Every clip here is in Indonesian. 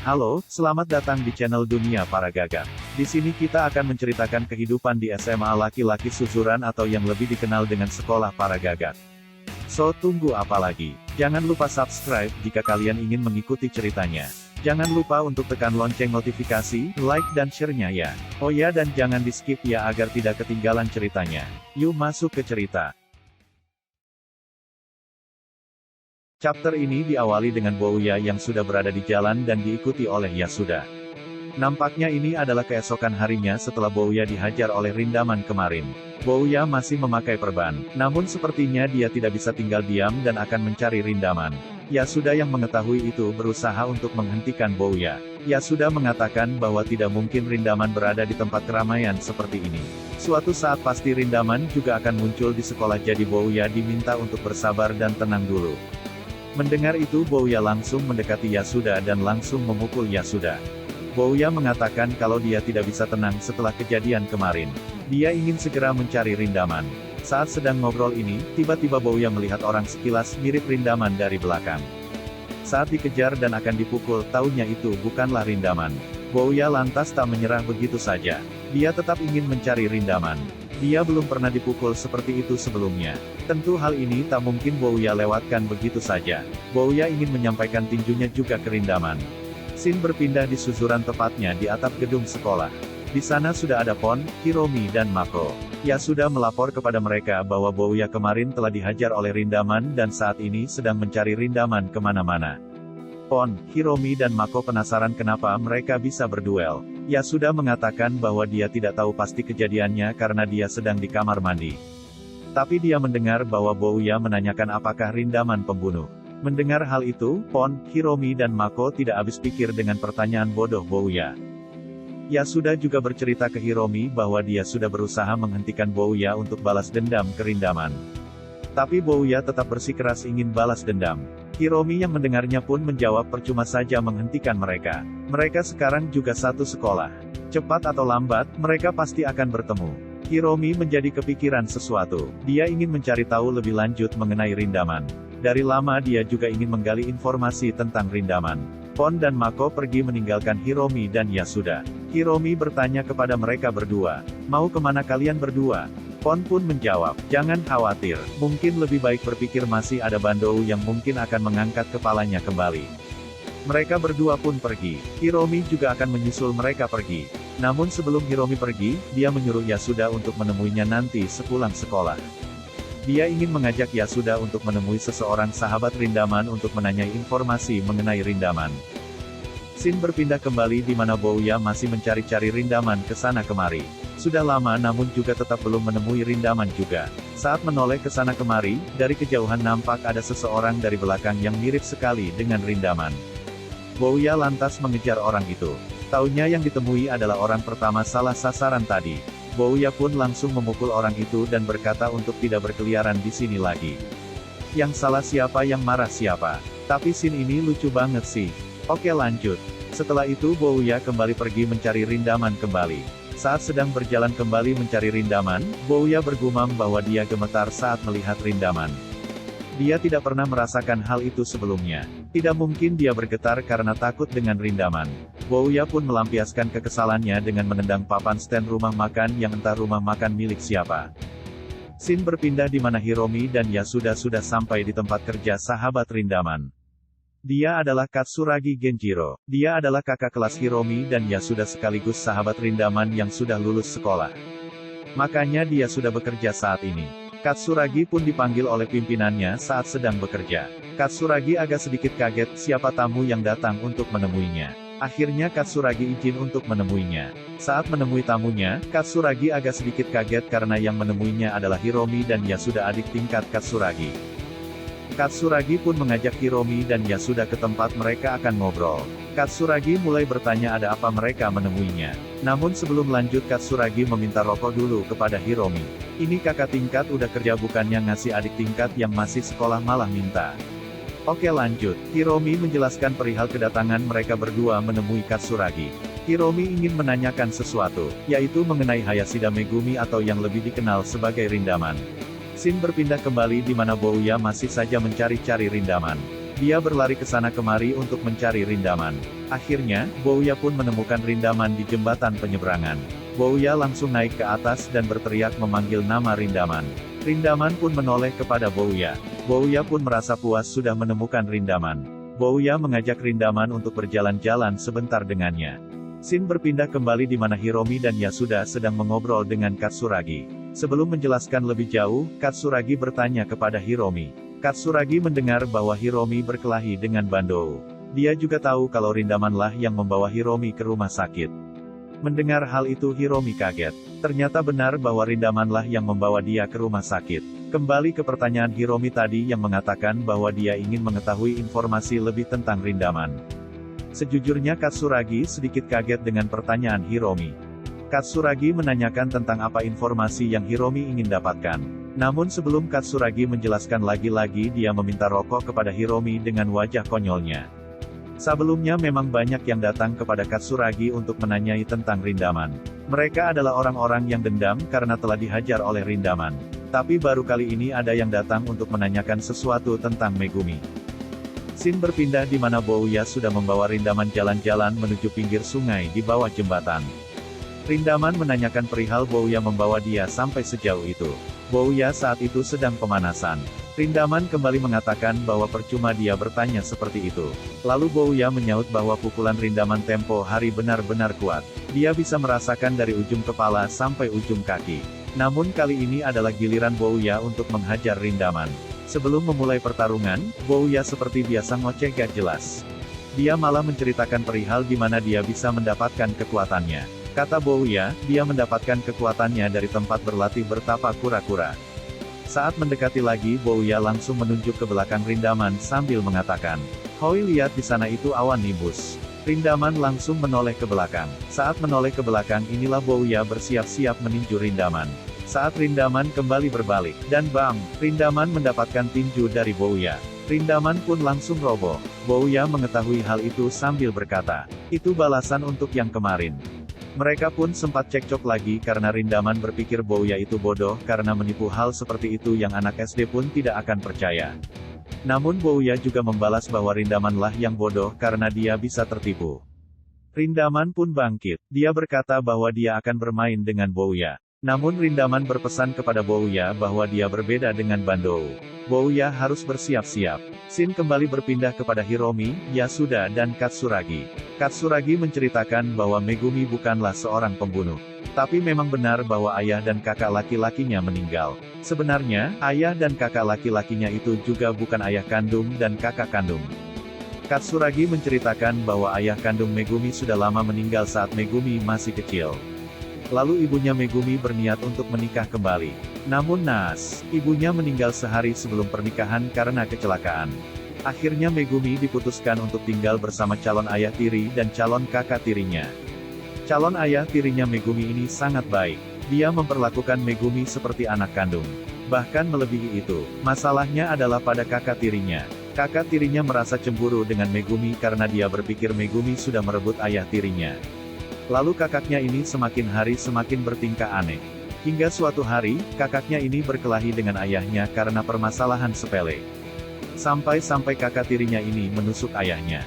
Halo, selamat datang di channel Dunia Para Gagak. Di sini kita akan menceritakan kehidupan di SMA laki-laki Suzuran atau yang lebih dikenal dengan Sekolah Para Gagak. So, tunggu apa lagi? Jangan lupa subscribe jika kalian ingin mengikuti ceritanya. Jangan lupa untuk tekan lonceng notifikasi, like dan share-nya ya. Oh ya, dan jangan di-skip ya agar tidak ketinggalan ceritanya. Yuk masuk ke cerita. Chapter ini diawali dengan Bouya yang sudah berada di jalan dan diikuti oleh Yasuda. Nampaknya ini adalah keesokan harinya setelah Bouya dihajar oleh Rindaman kemarin. Bouya masih memakai perban, namun sepertinya dia tidak bisa tinggal diam dan akan mencari Rindaman. Yasuda yang mengetahui itu berusaha untuk menghentikan Bouya. Yasuda mengatakan bahwa tidak mungkin Rindaman berada di tempat keramaian seperti ini. Suatu saat pasti Rindaman juga akan muncul di sekolah, jadi Bouya diminta untuk bersabar dan tenang dulu. Mendengar itu Bouya langsung mendekati Yasuda dan langsung memukul Yasuda. Bouya mengatakan kalau dia tidak bisa tenang setelah kejadian kemarin. Dia ingin segera mencari Rindaman. Saat sedang ngobrol ini, tiba-tiba Bouya melihat orang sekilas mirip Rindaman dari belakang. Saat dikejar dan akan dipukul, taunya itu bukanlah Rindaman. Bouya lantas tak menyerah begitu saja. Dia tetap ingin mencari Rindaman. Dia belum pernah dipukul seperti itu sebelumnya. Tentu hal ini tak mungkin Bouya lewatkan begitu saja. Bouya ingin menyampaikan tinjunya juga ke Rindaman. Scene berpindah di Suzuran, tepatnya di atap gedung sekolah. Di sana sudah ada Pon, Hiromi dan Mako. Yasuda melapor kepada mereka bahwa Bouya kemarin telah dihajar oleh Rindaman dan saat ini sedang mencari Rindaman kemana-mana. Pon, Hiromi dan Mako penasaran kenapa mereka bisa berduel. Yasuda mengatakan bahwa dia tidak tahu pasti kejadiannya karena dia sedang di kamar mandi. Tapi dia mendengar bahwa Bouya menanyakan apakah Rindaman pembunuh. Mendengar hal itu, Pon, Hiromi dan Mako tidak habis pikir dengan pertanyaan bodoh Bouya. Yasuda juga bercerita ke Hiromi bahwa dia sudah berusaha menghentikan Bouya untuk balas dendam ke Rindaman. Tapi Bouya tetap bersikeras ingin balas dendam. Hiromi yang mendengarnya pun menjawab percuma saja menghentikan mereka. Mereka sekarang juga satu sekolah. Cepat atau lambat, mereka pasti akan bertemu. Hiromi menjadi kepikiran sesuatu. Dia ingin mencari tahu lebih lanjut mengenai Rindaman. Dari lama dia juga ingin menggali informasi tentang Rindaman. Pon dan Mako pergi meninggalkan Hiromi dan Yasuda. Hiromi bertanya kepada mereka berdua, "Mau kemana kalian berdua?" Pon pun menjawab, "Jangan khawatir, mungkin lebih baik berpikir masih ada Bandou yang mungkin akan mengangkat kepalanya kembali." Mereka berdua pun pergi. Hiromi juga akan menyusul mereka pergi. Namun sebelum Hiromi pergi, dia menyuruh Yasuda untuk menemuinya nanti sepulang sekolah. Dia ingin mengajak Yasuda untuk menemui seseorang sahabat Rindaman untuk menanyai informasi mengenai Rindaman. Scene berpindah kembali di mana Bouya masih mencari-cari Rindaman ke sana kemari. Sudah lama namun juga tetap belum menemui Rindaman juga. Saat menoleh ke sana kemari, dari kejauhan nampak ada seseorang dari belakang yang mirip sekali dengan Rindaman. Bouya lantas mengejar orang itu. Taunya yang ditemui adalah orang pertama salah sasaran tadi. Bouya pun langsung memukul orang itu dan berkata untuk tidak berkeliaran di sini lagi. Yang salah siapa, yang marah siapa? Tapi scene ini lucu banget sih. Oke lanjut. Setelah itu Bouya kembali pergi mencari Rindaman kembali. Saat sedang berjalan kembali mencari Rindaman, Bouya bergumam bahwa dia gemetar saat melihat Rindaman. Dia tidak pernah merasakan hal itu sebelumnya. Tidak mungkin dia bergetar karena takut dengan Rindaman. Bouya pun melampiaskan kekesalannya dengan menendang papan stand rumah makan yang entah rumah makan milik siapa. Scene berpindah di mana Hiromi dan Yasuda sudah sampai di tempat kerja sahabat Rindaman. Dia adalah Katsuragi Genjiro. Dia adalah kakak kelas Hiromi dan Yasuda sekaligus sahabat Rindaman yang sudah lulus sekolah. Makanya dia sudah bekerja saat ini. Katsuragi pun dipanggil oleh pimpinannya saat sedang bekerja. Katsuragi agak sedikit kaget siapa tamu yang datang untuk menemuinya. Akhirnya Katsuragi izin untuk menemuinya. Saat menemui tamunya, Katsuragi agak sedikit kaget karena yang menemuinya adalah Hiromi dan Yasuda, adik tingkat Katsuragi. Katsuragi pun mengajak Hiromi dan Yasuda ke tempat mereka akan ngobrol. Katsuragi mulai bertanya ada apa mereka menemuinya. Namun sebelum lanjut Katsuragi meminta rokok dulu kepada Hiromi. Ini kakak tingkat udah kerja bukannya ngasih adik tingkat yang masih sekolah malah minta. Oke lanjut. Hiromi menjelaskan perihal kedatangan mereka berdua menemui Katsuragi. Hiromi ingin menanyakan sesuatu, yaitu mengenai Hayashida Megumi atau yang lebih dikenal sebagai Rindaman. Scene berpindah kembali di mana Bouya masih saja mencari-cari Rindaman. Dia berlari ke sana kemari untuk mencari Rindaman. Akhirnya, Bouya pun menemukan Rindaman di jembatan penyeberangan. Bouya langsung naik ke atas dan berteriak memanggil nama Rindaman. Rindaman pun menoleh kepada Bouya. Bouya pun merasa puas sudah menemukan Rindaman. Bouya mengajak Rindaman untuk berjalan-jalan sebentar dengannya. Scene berpindah kembali di mana Hiromi dan Yasuda sedang mengobrol dengan Katsuragi. Sebelum menjelaskan lebih jauh, Katsuragi bertanya kepada Hiromi. Katsuragi mendengar bahwa Hiromi berkelahi dengan Bandou. Dia juga tahu kalau Rindamanlah yang membawa Hiromi ke rumah sakit. Mendengar hal itu Hiromi kaget. Ternyata benar bahwa Rindamanlah yang membawa dia ke rumah sakit. Kembali ke pertanyaan Hiromi tadi yang mengatakan bahwa dia ingin mengetahui informasi lebih tentang Rindaman. Sejujurnya Katsuragi sedikit kaget dengan pertanyaan Hiromi. Katsuragi menanyakan tentang apa informasi yang Hiromi ingin dapatkan. Namun sebelum Katsuragi menjelaskan lagi-lagi dia meminta rokok kepada Hiromi dengan wajah konyolnya. Sebelumnya memang banyak yang datang kepada Katsuragi untuk menanyai tentang Rindaman. Mereka adalah orang-orang yang dendam karena telah dihajar oleh Rindaman. Tapi baru kali ini ada yang datang untuk menanyakan sesuatu tentang Megumi. Scene berpindah di mana Bouya sudah membawa Rindaman jalan-jalan menuju pinggir sungai di bawah jembatan. Rindaman menanyakan perihal Bouya membawa dia sampai sejauh itu. Bouya saat itu sedang pemanasan. Rindaman kembali mengatakan bahwa percuma dia bertanya seperti itu. Lalu Bouya menyaut bahwa pukulan Rindaman tempo hari benar-benar kuat. Dia bisa merasakan dari ujung kepala sampai ujung kaki. Namun kali ini adalah giliran Bouya untuk menghajar Rindaman. Sebelum memulai pertarungan, Bouya seperti biasa ngoceh gak jelas. Dia malah menceritakan perihal di mana dia bisa mendapatkan kekuatannya. Kata Bouya, dia mendapatkan kekuatannya dari tempat berlatih bertapa kura-kura. Saat mendekati lagi Bouya langsung menunjuk ke belakang Rindaman sambil mengatakan, "Hoi, lihat di sana itu awan nimbus." Rindaman langsung menoleh ke belakang. Saat menoleh ke belakang inilah Bouya bersiap-siap meninju Rindaman. Saat Rindaman kembali berbalik, dan bam, Rindaman mendapatkan tinju dari Bouya. Rindaman pun langsung roboh. Bouya mengetahui hal itu sambil berkata, "Itu balasan untuk yang kemarin." Mereka pun sempat cekcok lagi karena Rindaman berpikir Bouya itu bodoh karena menipu hal seperti itu yang anak SD pun tidak akan percaya. Namun Bouya juga membalas bahwa Rindamanlah yang bodoh karena dia bisa tertipu. Rindaman pun bangkit. Dia berkata bahwa dia akan bermain dengan Bouya. Namun Rindaman berpesan kepada Bouya bahwa dia berbeda dengan Bandou. Bouya harus bersiap-siap. Scene kembali berpindah kepada Hiromi, Yasuda dan Katsuragi. Katsuragi menceritakan bahwa Megumi bukanlah seorang pembunuh. Tapi memang benar bahwa ayah dan kakak laki-lakinya meninggal. Sebenarnya, ayah dan kakak laki-lakinya itu juga bukan ayah kandung dan kakak kandung. Katsuragi menceritakan bahwa ayah kandung Megumi sudah lama meninggal saat Megumi masih kecil. Lalu ibunya Megumi berniat untuk menikah kembali. Namun naas, ibunya meninggal sehari sebelum pernikahan karena kecelakaan. Akhirnya Megumi diputuskan untuk tinggal bersama calon ayah tiri dan calon kakak tirinya. Calon ayah tirinya Megumi ini sangat baik. Dia memperlakukan Megumi seperti anak kandung. Bahkan melebihi itu, masalahnya adalah pada kakak tirinya. Kakak tirinya merasa cemburu dengan Megumi karena dia berpikir Megumi sudah merebut ayah tirinya. Lalu kakaknya ini semakin hari semakin bertingkah aneh. Hingga suatu hari, kakaknya ini berkelahi dengan ayahnya karena permasalahan sepele. Sampai-sampai kakak tirinya ini menusuk ayahnya.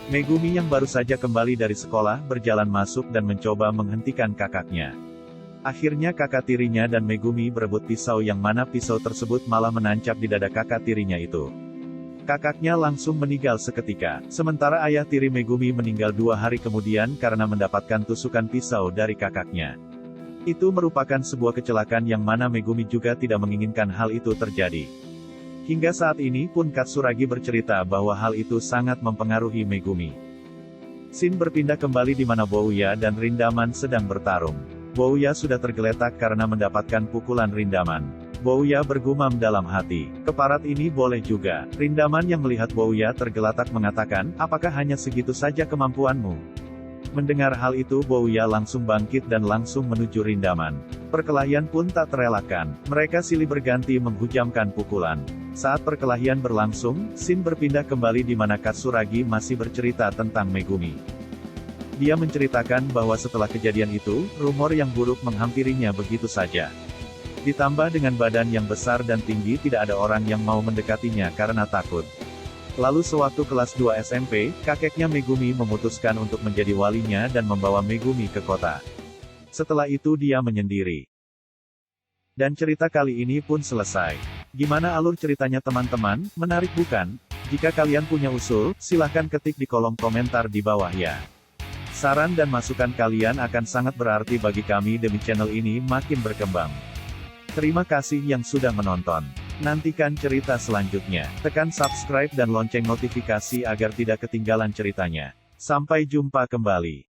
Megumi yang baru saja kembali dari sekolah berjalan masuk dan mencoba menghentikan kakaknya. Akhirnya kakak tirinya dan Megumi berebut pisau yang mana pisau tersebut malah menancap di dada kakak tirinya itu. Kakaknya langsung meninggal seketika, sementara ayah tiri Megumi meninggal 2 hari kemudian karena mendapatkan tusukan pisau dari kakaknya. Itu merupakan sebuah kecelakaan yang mana Megumi juga tidak menginginkan hal itu terjadi. Hingga saat ini pun Katsuragi bercerita bahwa hal itu sangat mempengaruhi Megumi. Scene berpindah kembali di mana Bouya dan Rindaman sedang bertarung. Bouya sudah tergeletak karena mendapatkan pukulan Rindaman. Bouya bergumam dalam hati, "Keparat ini boleh juga." Rindaman yang melihat Bouya tergeletak mengatakan, "Apakah hanya segitu saja kemampuanmu?" Mendengar hal itu Bouya langsung bangkit dan langsung menuju Rindaman. Perkelahian pun tak terelakkan, mereka silih berganti menghujamkan pukulan. Saat perkelahian berlangsung, scene berpindah kembali di mana Katsuragi masih bercerita tentang Megumi. Dia menceritakan bahwa setelah kejadian itu, rumor yang buruk menghampirinya begitu saja. Ditambah dengan badan yang besar dan tinggi tidak ada orang yang mau mendekatinya karena takut. Lalu sewaktu kelas 2 SMP, kakeknya Megumi memutuskan untuk menjadi walinya dan membawa Megumi ke kota. Setelah itu dia menyendiri. Dan cerita kali ini pun selesai. Gimana alur ceritanya teman-teman? Menarik bukan? Jika kalian punya usul, silahkan ketik di kolom komentar di bawah ya. Saran dan masukan kalian akan sangat berarti bagi kami demi channel ini makin berkembang. Terima kasih yang sudah menonton. Nantikan cerita selanjutnya. Tekan subscribe dan lonceng notifikasi agar tidak ketinggalan ceritanya. Sampai jumpa kembali.